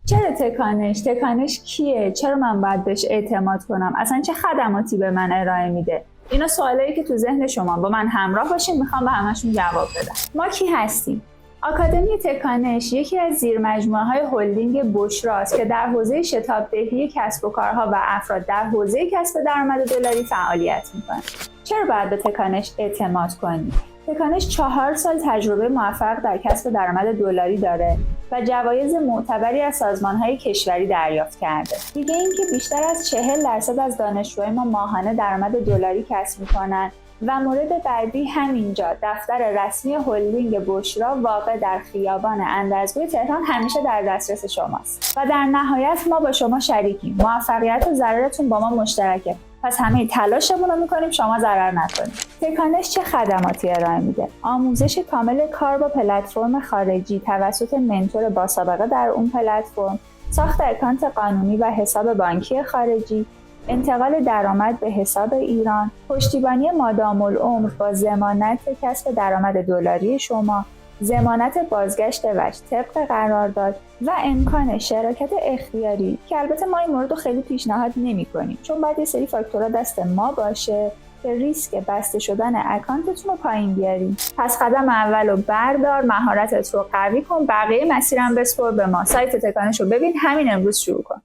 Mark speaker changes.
Speaker 1: چرا تکانش؟ تکانش کیه؟ چرا من باید بهش اعتماد کنم؟ اصلا چه خدماتی به من ارائه میده؟ اینا سوالایی که تو ذهن شما، با من همراه باشین، میخوام به همشون جواب بدم. ما کی هستیم؟ آکادمی تکانش یکی از زیرمجموعه‌های هلدینگ بشراست که در حوزه شتابدهی کسب و کارها و افراد در حوزه کسب درآمد دلاری فعالیت میکنه. چرا باید به تکانش اعتماد کنیم؟ تکانش 4 سال تجربه موفق در کسب درآمد دلاری داره و جوایز معتبری از سازمان‌های کشوری دریافت کرده. دیگه اینکه بیشتر از 40% از دانشجوهای ما ماهانه درآمد دلاری کسب می‌کنن و مورد بعدی همینجا دفتر رسمی هلدینگ بشرا واقع در خیابان اندرزگوی تهران همیشه در دسترس شماست. و در نهایت ما با شما شریکیم. موفقیت و ضررتون با ما مشترکه. پس همه تلاشمون رو میکنیم شما ضرر نکنید. تکانش چه خدماتی ارائه میده؟ آموزش کامل کار با پلتفرم خارجی توسط منتور با سابقه در اون پلتفرم، ساخت اکانت قانونی و حساب بانکی خارجی، انتقال درآمد به حساب ایران، پشتیبانی مادام العمر با ضمانت کسب درآمد دلاری شما، ضمانت بازگشت وجه طبق قرارداد و امکان شراکت اختیاری که البته ما این مورد رو خیلی پیشنهاد نمی‌کنیم چون باید یه سری فاکتورها دست ما باشه که ریسک بسته شدن اکانتتون رو پایین بیاریم. پس قدم اول رو بردار، مهارتت رو قوی کن، بقیه مسیرم بسپر به ما. سایت تکانش رو ببین، همین امروز شروع کن.